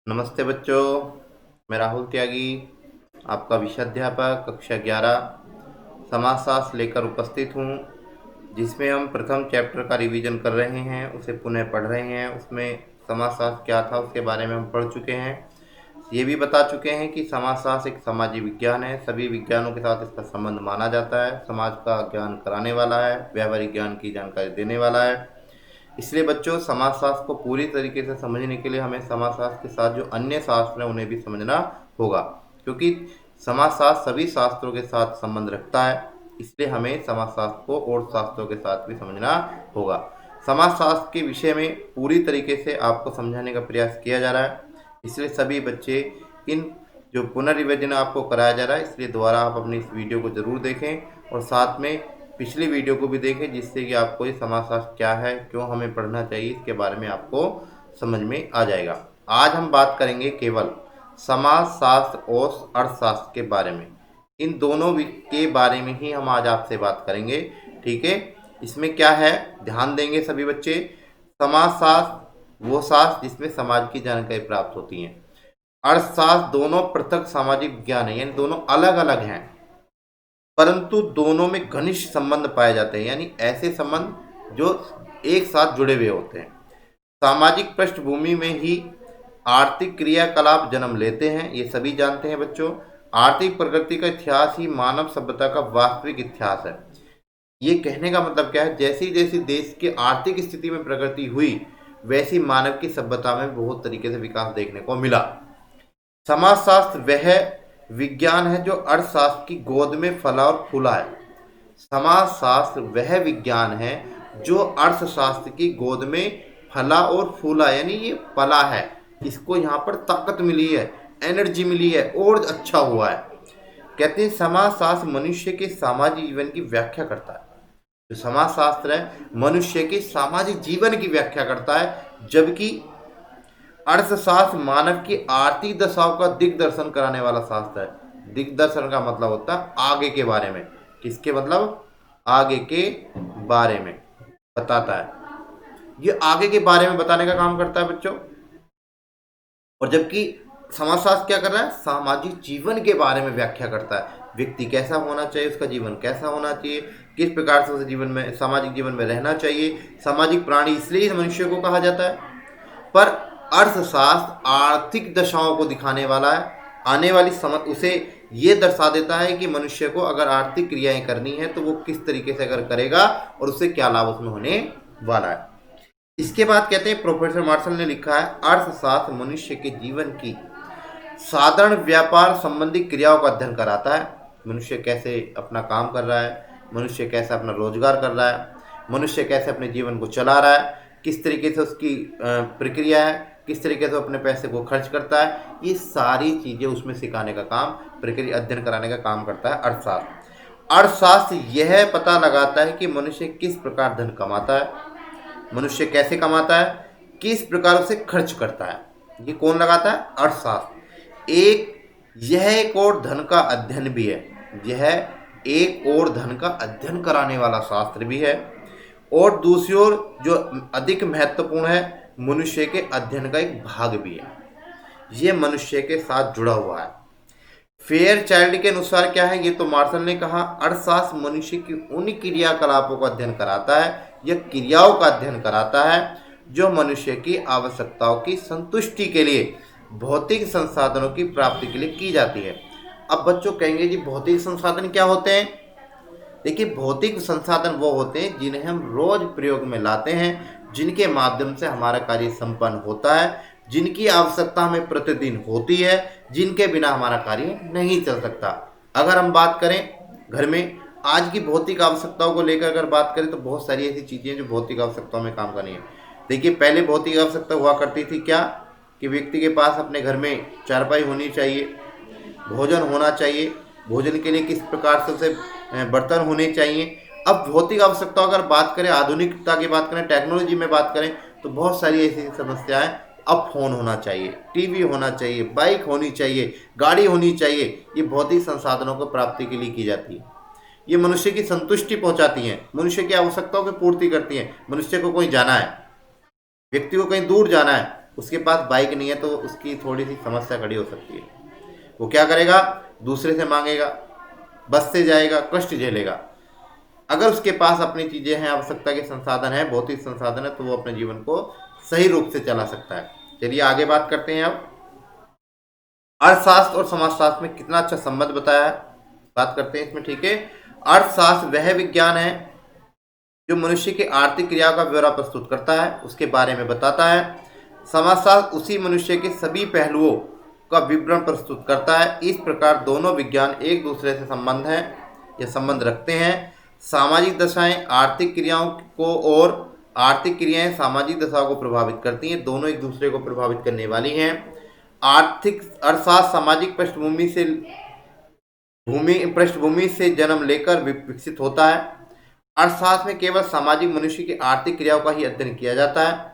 नमस्ते बच्चों, मैं राहुल त्यागी आपका विषयाध्यापक कक्षा 11 समाजशास्त्र लेकर उपस्थित हूँ, जिसमें हम प्रथम चैप्टर का रिवीजन कर रहे हैं, उसे पुनः पढ़ रहे हैं। उसमें समाजशास्त्र क्या था उसके बारे में हम पढ़ चुके हैं। ये भी बता चुके हैं कि समाजशास्त्र एक सामाजिक विज्ञान है, सभी विज्ञानों के साथ इसका संबंध माना जाता है। समाज का ज्ञान कराने वाला है, व्यावहारिक ज्ञान की जानकारी देने वाला है। इसलिए बच्चों, समाजशास्त्र को पूरी तरीके से समझने के लिए हमें समाजशास्त्र के साथ जो अन्य शास्त्र हैं उन्हें भी समझना होगा, क्योंकि समाजशास्त्र सभी शास्त्रों के साथ संबंध रखता है। इसलिए हमें समाजशास्त्र को और शास्त्रों के साथ भी समझना होगा। समाजशास्त्र के विषय में पूरी तरीके से आपको समझाने का प्रयास किया जा रहा है, इसलिए सभी बच्चे इन जो पुनर्विवेचन आपको कराया जा रहा है, इसलिए दोबारा आप अपनी इस वीडियो को ज़रूर देखें और साथ में पिछली वीडियो को भी देखें, जिससे कि आपको ये समाजशास्त्र क्या है, क्यों हमें पढ़ना चाहिए, इसके बारे में आपको समझ में आ जाएगा। आज हम बात करेंगे केवल समाजशास्त्र और अर्थशास्त्र के बारे में। इन दोनों के बारे में ही हम आज आपसे बात करेंगे, ठीक है। इसमें क्या है, ध्यान देंगे सभी बच्चे। समाजशास्त्र वो शास्त्र जिसमें समाज की जानकारी प्राप्त होती है। अर्थशास्त्र दोनों पृथक सामाजिक विज्ञान है, यानी दोनों अलग अलग हैं, परंतु दोनों में घनिष्ठ संबंध पाए जाते हैं, यानी ऐसे संबंध जो एक साथ जुड़े हुए होते हैं। सामाजिक पृष्ठभूमि में ही आर्थिक क्रियाकलाप जन्म लेते हैं, ये सभी जानते हैं बच्चों। आर्थिक प्रगति का इतिहास ही मानव सभ्यता का वास्तविक इतिहास है। ये कहने का मतलब क्या है, जैसी जैसी देश की आर्थिक स्थिति में प्रगति हुई, वैसी मानव की सभ्यता में बहुत तरीके से विकास देखने को मिला। समाजशास्त्र वह विज्ञान है जो अर्थशास्त्र की गोद में फला और फूला है। समाजशास्त्र वह विज्ञान है जो अर्थशास्त्र की गोद में फला और फूला, यानी ये पला है, इसको यहाँ पर ताकत मिली है, एनर्जी मिली है और अच्छा हुआ है। कहते हैं समाजशास्त्र मनुष्य के सामाजिक जीवन की व्याख्या करता है। जो समाजशास्त्र है मनुष्य के सामाजिक जीवन की व्याख्या करता है, जबकि अर्थशास्त्र मानव की आर्थिक दशाओं का दिग्दर्शन कराने वाला शास्त्र है। दिग्दर्शन का मतलब होता है आगे के बारे में। किसके मतलब? आगे के बारे में बताता है। ये आगे के बारे में बताने का काम करता है बच्चों। और जबकि समाजशास्त्र क्या कर रहा है? सामाजिक जीवन के बारे में व्याख्या करता है। व्यक्ति कैसा होना चाहिए, उसका जीवन कैसा होना चाहिए, किस प्रकार से उसे जीवन में, सामाजिक जीवन में रहना चाहिए। सामाजिक प्राणी इसलिए मनुष्य को कहा जाता है। पर अर्थशास्त्र आर्थिक दशाओं को दिखाने वाला है। आने वाली समझ उसे ये दर्शा देता है कि मनुष्य को अगर आर्थिक क्रियाएं करनी है तो वो किस तरीके से अगर करेगा और उससे क्या लाभ उसमें होने वाला है। इसके बाद कहते हैं, प्रोफेसर मार्शल ने लिखा है, अर्थशास्त्र मनुष्य के जीवन की साधारण व्यापार संबंधी क्रियाओं का अध्ययन कराता है। मनुष्य कैसे अपना काम कर रहा है, मनुष्य कैसे अपना रोजगार कर रहा है, मनुष्य कैसे अपने जीवन को चला रहा है, किस तरीके से उसकी प्रक्रिया है, किस तरीके से अपने पैसे को खर्च करता है, ये सारी चीज़ें उसमें सिखाने का काम, प्रक्रिया अध्ययन कराने का काम करता है अर्थशास्त्र। अर्थशास्त्र यह पता लगाता है कि मनुष्य किस प्रकार धन कमाता है, मनुष्य कैसे कमाता है, किस प्रकार उसे खर्च करता है। ये कौन लगाता है? अर्थशास्त्र। यह एक और धन का अध्ययन भी है, यह एक और धन का अध्ययन कराने वाला शास्त्र भी है। और दूसरी ओर जो अधिक महत्वपूर्ण है, मनुष्य के अध्ययन का एक भाग भी है, ये मनुष्य के साथ जुड़ा हुआ है। फेयर चाइल्ड के अनुसार क्या है, ये तो मार्शल ने कहा, अर्थशास्त्र मनुष्य की उन क्रियाकलापों का अध्ययन कराता है या क्रियाओं का अध्ययन कराता है जो मनुष्य की आवश्यकताओं की संतुष्टि के लिए भौतिक संसाधनों की प्राप्ति के लिए की जाती है। अब बच्चों कहेंगे जी भौतिक संसाधन क्या होते हैं? देखिए, भौतिक संसाधन वो होते हैं जिन्हें हम रोज प्रयोग में लाते हैं, जिनके माध्यम से हमारा कार्य संपन्न होता है, जिनकी आवश्यकता हमें प्रतिदिन होती है, जिनके बिना हमारा कार्य नहीं चल सकता। अगर हम बात करें घर में आज की भौतिक आवश्यकताओं को लेकर अगर बात करें तो बहुत सारी ऐसी चीज़ें जो भौतिक आवश्यकताओं में काम करनी है। देखिए, पहले भौतिक आवश्यकता हुआ करती थी क्या, कि व्यक्ति के पास अपने घर में चारपाई होनी चाहिए, भोजन होना चाहिए, भोजन के लिए किस प्रकार से उसे बर्तन होने चाहिए। अब भौतिक आवश्यकता अगर बात करें, आधुनिकता की बात करें, टेक्नोलॉजी में बात करें, तो बहुत सारी ऐसी समस्याएं। अब फोन होना चाहिए, टीवी होना चाहिए, बाइक होनी चाहिए, गाड़ी होनी चाहिए। ये भौतिक संसाधनों को प्राप्ति के लिए की जाती है। ये मनुष्य की संतुष्टि पहुंचाती हैं, मनुष्य की आवश्यकताओं की पूर्ति करती हैं। मनुष्य को कहीं जाना है, व्यक्ति को कहीं दूर जाना है, उसके पास बाइक नहीं है तो उसकी थोड़ी सी समस्या खड़ी हो सकती है। वो क्या करेगा, दूसरे से मांगेगा, बस से जाएगा, कष्ट झेलेगा। अगर उसके पास अपनी चीजें हैं, आवश्यकता के संसाधन है, भौतिक संसाधन है, तो वो अपने जीवन को सही रूप से चला सकता है। चलिए आगे बात करते हैं। अब अर्थशास्त्र और समाजशास्त्र में कितना अच्छा संबंध बताया है, बात करते हैं इसमें। ठीक है, अर्थशास्त्र वह विज्ञान है जो मनुष्य की आर्थिक क्रियाओं का ब्यौरा प्रस्तुत करता है, उसके बारे में बताता है। समाजशास्त्र उसी मनुष्य के सभी पहलुओं का विवरण प्रस्तुत करता है। इस प्रकार दोनों विज्ञान एक दूसरे से संबंध है या संबंध रखते हैं। सामाजिक दशाएं आर्थिक क्रियाओं को और आर्थिक क्रियाएं सामाजिक दशाओं को प्रभावित करती हैं, दोनों एक दूसरे को प्रभावित करने वाली हैं। आर्थिक अर्थशास्त्र सामाजिक पृष्ठभूमि से जन्म लेकर विकसित होता है। अर्थशास्त्र में केवल सामाजिक मनुष्य की आर्थिक क्रियाओं का ही अध्ययन किया जाता है।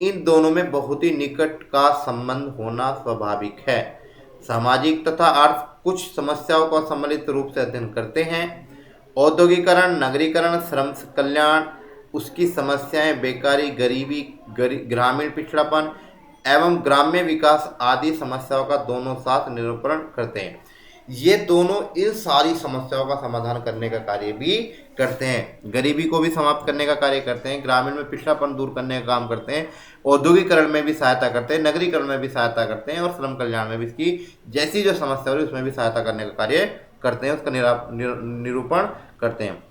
इन दोनों में बहुत ही निकट का संबंध होना स्वाभाविक है। सामाजिक तथा अर्थ कुछ समस्याओं का सम्मिलित रूप से अध्ययन करते हैं। औद्योगिकरण, नगरीकरण, श्रम कल्याण, उसकी समस्याएं, बेकारी, गरीबी, ग्रामीण पिछड़ापन एवं ग्राम्य विकास आदि समस्याओं का दोनों साथ निरूपण करते हैं। ये दोनों इन सारी समस्याओं का समाधान करने का कार्य भी करते हैं। गरीबी को भी समाप्त करने का कार्य करते हैं, ग्रामीण में पिछड़ापन दूर करने का काम करते हैं, औद्योगिकरण में भी सहायता करते हैं, नगरीकरण में भी सहायता करते हैं और श्रम कल्याण में भी इसकी जैसी जो समस्या हो रही है उसमें भी सहायता करने का कार्य करते हैं, उसका निरूपण करते हैं।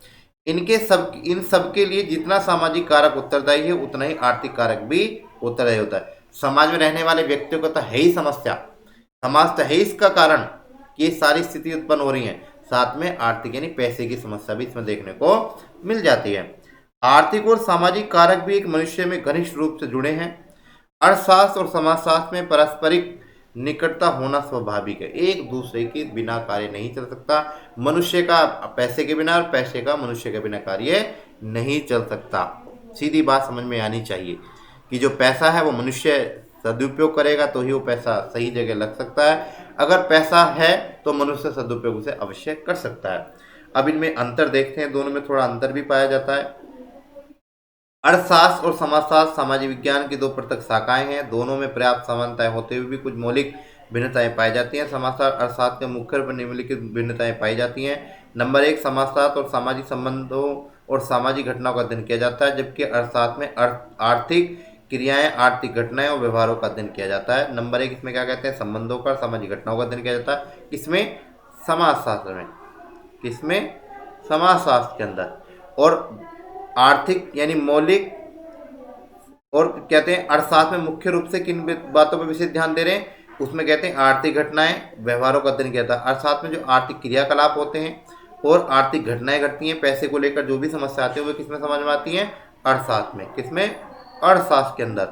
इन सब के लिए जितना सामाजिक कारक उत्तरदायी है उतना ही आर्थिक कारक भी उत्तरदायी होता है। समाज में रहने वाले व्यक्तियों को तो है ही समस्या, समाज तो है इसका कारण कि ये सारी स्थिति उत्पन्न हो रही है। साथ में आर्थिक यानी पैसे की समस्या भी इसमें देखने को मिल जाती है। आर्थिक और सामाजिक कारक भी एक मनुष्य में घनिष्ठ रूप से जुड़े हैं। अर्थशास्त्र और समाजशास्त्र में पारस्परिक निकटता होना स्वाभाविक है, एक दूसरे के बिना कार्य नहीं चल सकता। मनुष्य का पैसे के बिना और पैसे का मनुष्य के बिना कार्य नहीं चल सकता। सीधी बात समझ में आनी चाहिए कि जो पैसा है वो मनुष्य सदुपयोग करेगा तो ही वो पैसा सही जगह लग सकता है। अगर पैसा है तो मनुष्य सदुपयोग उसे अवश्य कर सकता है। अब इनमें अंतर देखते हैं, दोनों में थोड़ा अंतर भी पाया जाता है। अर्थशास्त्र और समाजशास्त्र सामाजिक विज्ञान की दो पृथक शाखाएं हैं, दोनों में पर्याप्त समानताएं होते हुए भी कुछ मौलिक भिन्नताएं पाई जाती हैं। समाजशास्त्र अर्थशास्त्र के मुख्य रूप में निम्नलिखित भिन्नताएं पाई जाती हैं। नंबर 1, समाजशास्त्र और सामाजिक संबंधों और सामाजिक घटनाओं का अध्ययन किया जाता है, जबकि अर्थशास्त्र में आर्थिक क्रियाएं, आर्थिक घटनाएं और व्यवहारों का अध्ययन किया जाता है। नंबर 1 इसमें क्या कहते हैं, संबंधों का, सामाजिक घटनाओं का अध्ययन किया जाता है। किसमें, समाजशास्त्र में, किसमें, समाजशास्त्र के अंदर। और आर्थिक यानी मौलिक, और कहते हैं अर्थशास्त्र में मुख्य रूप से किन बातों पर विशेष ध्यान दे रहे हैं, उसमें कहते हैं आर्थिक घटनाएं, व्यवहारों का अध्ययन किया जाता है। अर्थशास्त्र में जो आर्थिक क्रियाकलाप होते हैं और आर्थिक घटनाएं घटती हैं, पैसे को लेकर जो भी समस्या आती है वो किसमें समझ में आती है, अर्थशास्त्र में। किसमें, अर्थशास्त्र के अंदर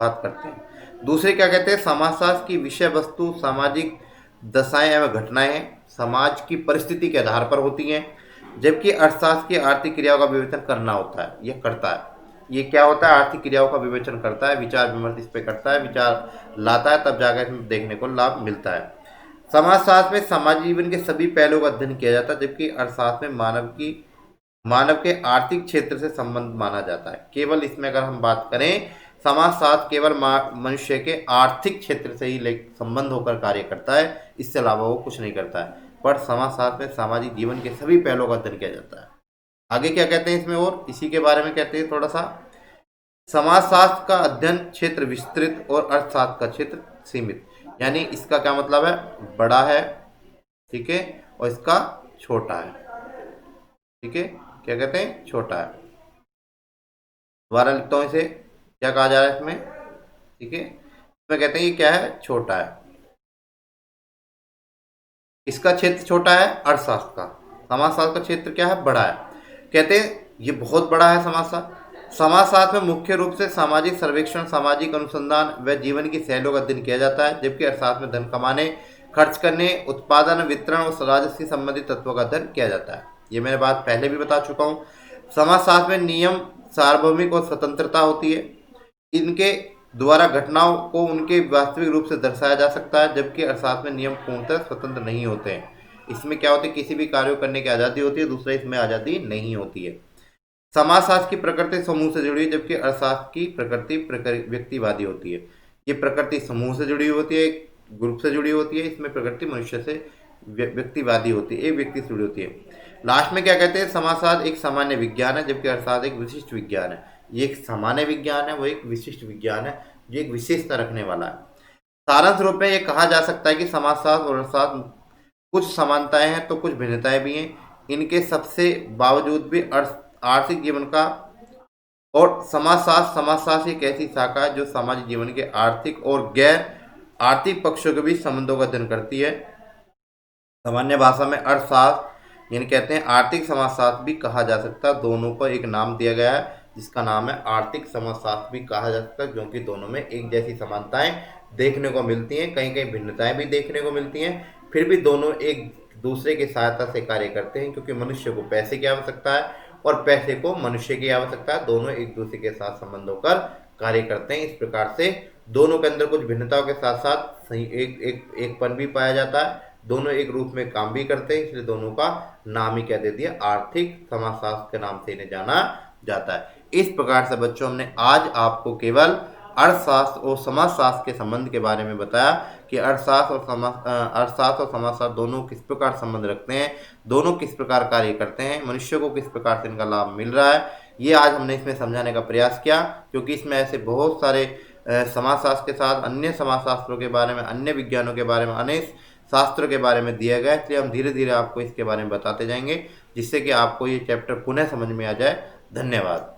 बात करते हैं। दूसरे क्या कहते हैं, समाजशास्त्र की विषय वस्तु सामाजिक दशाएं एवं घटनाएं समाज की परिस्थिति के आधार पर होती हैं, जबकि अर्थशास्त्र की आर्थिक क्रियाओं का विवेचन करना होता है, यह करता है। ये क्या होता है, आर्थिक क्रियाओं का विवेचन करता है, विचार विमर्श इस पे करता है, विचार लाता है, तब जाकर इसमें देखने को लाभ मिलता है। समाजशास्त्र में समाज जीवन के सभी पहलुओं का अध्ययन किया जाता है, जबकि अर्थशास्त्र में मानव के आर्थिक क्षेत्र से संबंध माना जाता है। केवल इसमें अगर हम बात करें, समाजशास्त्र केवल मनुष्य के आर्थिक क्षेत्र से ही संबंध होकर कार्य करता है, इससे अलावा वो कुछ नहीं करता है। पर समाजशास्त्र में सामाजिक जीवन के सभी पहलुओं का अध्ययन किया जाता है। आगे क्या कहते हैं इसमें, और इसी के बारे में कहते हैं थोड़ा सा। समाजशास्त्र का अध्ययन क्षेत्र विस्तृत और अर्थशास्त्र का क्षेत्र सीमित। यानी इसका क्या मतलब है, बड़ा है, ठीक है, और इसका छोटा है, ठीक है। क्या कहते हैं, छोटा है। दोबारा लिखता हूं इसे, क्या कहा जा रहा है इसमें, ठीक है। इसमें कहते हैं ये क्या है, छोटा है। इसका क्षेत्र छोटा है अर्थशास्त्र का, समाजशास्त्र का क्षेत्र क्या है, बड़ा है। कहते हैं ये बहुत बड़ा है समाजशास्त्र। समाजशास्त्र में मुख्य रूप से सामाजिक सर्वेक्षण, सामाजिक अनुसंधान व जीवन की शैलियों का अध्ययन किया जाता है, जबकि अर्थशास्त्र में धन कमाने, खर्च करने, उत्पादन, वितरण और राजस्व से संबंधित तत्वों का अध्ययन किया जाता है। ये मैंने बात पहले भी बता चुका हूँ। समाजशास्त्र में नियम, सार्वभौमिक और स्वतंत्रता होती है, इनके द्वारा घटनाओं को उनके वास्तविक रूप से दर्शाया जा सकता है, जबकि अर्थशास्त्र में नियम पूर्णतः स्वतंत्र नहीं होते हैं। इसमें क्या होती है, किसी भी कार्य करने की आज़ादी होती है, दूसरे इसमें आज़ादी नहीं होती है। समाजशास्त्र की प्रकृति समूह से जुड़ी है, जबकि अर्थशास्त्र की प्रकृति व्यक्तिवादी होती है। ये प्रकृति समूह से जुड़ी होती है, ग्रुप से जुड़ी होती है। इसमें प्रकृति मनुष्य से व्यक्तिवादी होती है, एक व्यक्ति से जुड़ी होती है। लास्ट में क्या कहते हैं, समाजशास्त्र एक सामान्य विज्ञान है, जबकि अर्थशास्त्र एक विशिष्ट विज्ञान है। ये एक सामान्य विज्ञान है, वो एक विशिष्ट विज्ञान है, जो एक विशेषता रखने वाला है। सारांश रूप में ये कहा जा सकता है कि समाजशास्त्र और अर्थशास्त्र कुछ समानताएं हैं तो कुछ भिन्नताएं भी हैं। इनके सबसे बावजूद भी आर्थिक जीवन का और समाजशास्त्र एक ऐसी शाखा है जो सामाजिक जीवन के आर्थिक और गैर आर्थिक पक्षों के बीच संबंधों का अध्ययन करती है। सामान्य भाषा में अर्थशास्त्र यानी कहते हैं आर्थिक समाजशास्त्र भी कहा जा सकता है। दोनों को एक नाम दिया गया है जिसका नाम है आर्थिक समाजशास्त्र भी कहा जा सकता है, क्योंकि दोनों में एक जैसी समानताएं देखने को मिलती हैं, कहीं कहीं भिन्नताएं भी देखने को मिलती हैं, फिर भी दोनों एक दूसरे की सहायता से कार्य करते हैं, क्योंकि मनुष्य को पैसे की आवश्यकता है और पैसे को मनुष्य की आवश्यकता है। दोनों एक दूसरे के साथ संबंध होकर कार्य करते हैं। इस प्रकार से दोनों के अंदर कुछ भिन्नताओं के साथ साथ सही एक पन भी पाया जाता है। दोनों एक रूप में काम भी करते हैं, इसलिए दोनों का नाम ही क्या दे दिया, आर्थिक समाजशास्त्र के नाम से इन्हें जाना जाता है। इस प्रकार से बच्चों हमने आज आपको केवल अर्थशास्त्र और समाजशास्त्र के संबंध के बारे में बताया कि अर्थशास्त्र और समाजशास्त्र दोनों किस प्रकार संबंध रखते हैं, दोनों किस प्रकार कार्य करते हैं, मनुष्य को किस प्रकार से इनका लाभ मिल रहा है। ये आज हमने इसमें समझाने का प्रयास किया, क्योंकि इसमें ऐसे बहुत सारे समाजशास्त्र के साथ अन्य समाजशास्त्रों के बारे में, अन्य विज्ञानों के बारे में, अनेक शास्त्रों के बारे में दिया गया है। इसलिए हम धीरे धीरे आपको इसके बारे में बताते जाएंगे, जिससे कि आपको ये चैप्टर पुनः समझ में आ जाए। धन्यवाद।